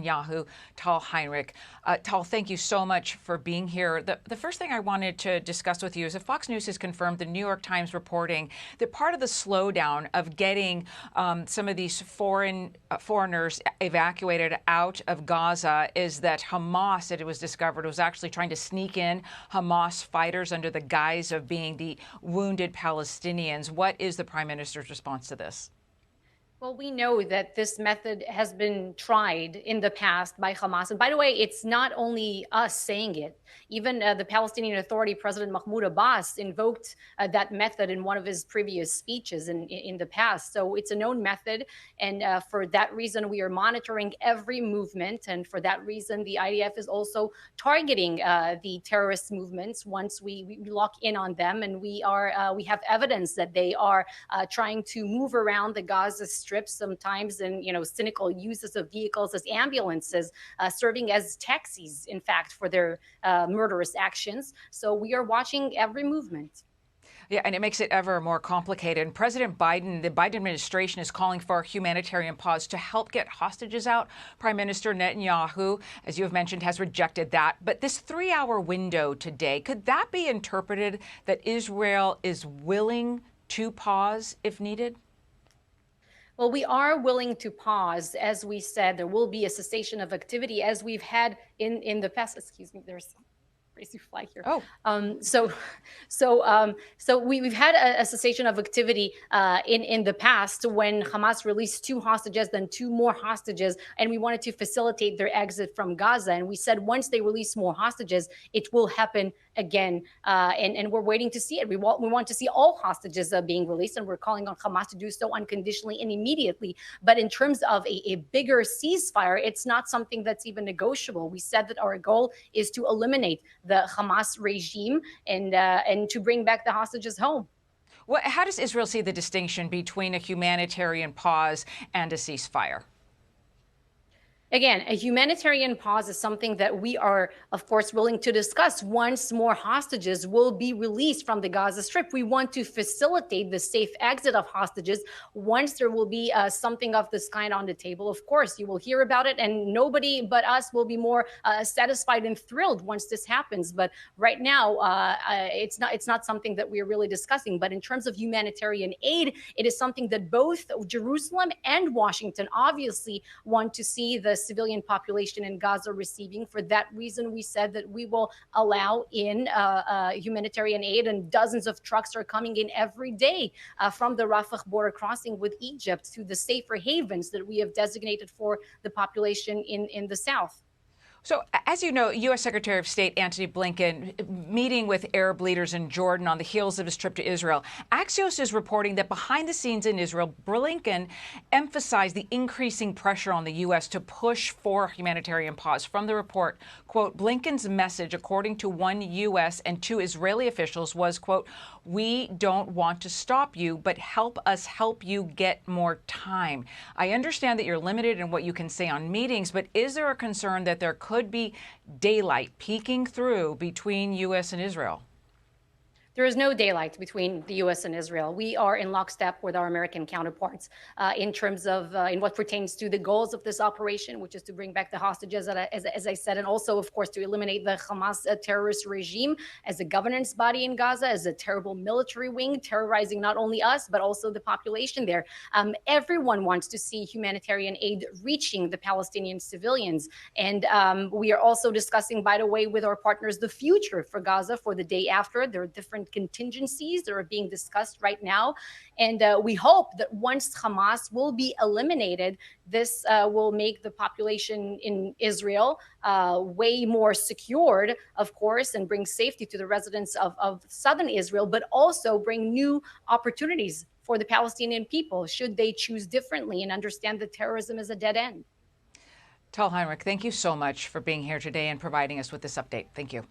Yahoo, Tal Heinrich. Tal, thank you so much for being here. The first thing I wanted to discuss with you is that Fox News has confirmed the New York Times reporting that part of the slowdown of getting some of these foreigners evacuated out of Gaza is that Hamas, it was discovered, was actually trying to sneak in Hamas fighters under the guise of being the wounded Palestinians. What is the Prime Minister's response to this? Well, we know that this method has been tried in the past by Hamas. And by the way, it's not only us saying it. Even the Palestinian Authority President Mahmoud Abbas invoked that method in one of his previous speeches in the past. So it's a known method. And for that reason, we are monitoring every movement. And for that reason, the IDF is also targeting the terrorist movements once we lock in on them. And we have evidence that they are trying to move around the Gaza Strip sometimes, and cynical uses of vehicles as ambulances, serving as taxis, in fact, for their murderous actions. So we are watching every movement. Yeah, and it makes it ever more complicated. And President Biden, the Biden administration is calling for a humanitarian pause to help get hostages out. Prime Minister Netanyahu, as you have mentioned, has rejected that. But this 3-hour window today, could that be interpreted that Israel is willing to pause if needed? Well, we are willing to pause. As we said, there will be a cessation of activity as we've had in the past. Excuse me, there's crazy fly here. Oh, we've had a cessation of activity in the past when Hamas released 2 hostages, then 2 more hostages, and we wanted to facilitate their exit from Gaza. And we said once they release more hostages, it will happen again. And we're waiting to see it. We want to see all hostages being released, and we're calling on Hamas to do so unconditionally and immediately. But in terms of a bigger ceasefire, it's not something that's even negotiable. We said that our goal is to eliminate the Hamas regime and to bring back the hostages home. How does Israel see the distinction between a humanitarian pause and a ceasefire? Again, a humanitarian pause is something that we are, of course, willing to discuss once more hostages will be released from the Gaza Strip. We want to facilitate the safe exit of hostages once there will be something of this kind on the table. Of course, you will hear about it, and nobody but us will be more satisfied and thrilled once this happens. But right now, it's not something that we are really discussing. But in terms of humanitarian aid, it is something that both Jerusalem and Washington obviously want to see the civilian population in Gaza receiving. For that reason, we said that we will allow in humanitarian aid, and dozens of trucks are coming in every day from the Rafah border crossing with Egypt to the safer havens that we have designated for the population in the south. So, as you know, U.S. Secretary of State Antony Blinken meeting with Arab leaders in Jordan on the heels of his trip to Israel. Axios is reporting that behind the scenes in Israel, Blinken emphasized the increasing pressure on the U.S. to push for a humanitarian pause. From the report, quote, Blinken's message, according to one U.S. and 2 Israeli officials, was, quote, we don't want to stop you, but help us help you get more time. I understand that you're limited in what you can say on meetings, but is there a concern that there could be daylight peeking through between U.S. and Israel? There is no daylight between the U.S. and Israel. We are in lockstep with our American counterparts in terms of in what pertains to the goals of this operation, which is to bring back the hostages, as I said, and also, of course, to eliminate the Hamas terrorist regime as a governance body in Gaza, as a terrible military wing, terrorizing not only us, but also the population there. Everyone wants to see humanitarian aid reaching the Palestinian civilians. And we are also discussing, by the way, with our partners, the future for Gaza for the day after. There are different contingencies that are being discussed right now. And we hope that once Hamas will be eliminated, this will make the population in Israel way more secured, of course, and bring safety to the residents of southern Israel, but also bring new opportunities for the Palestinian people should they choose differently and understand that terrorism is a dead end. Tal Heinrich, thank you so much for being here today and providing us with this update. Thank you.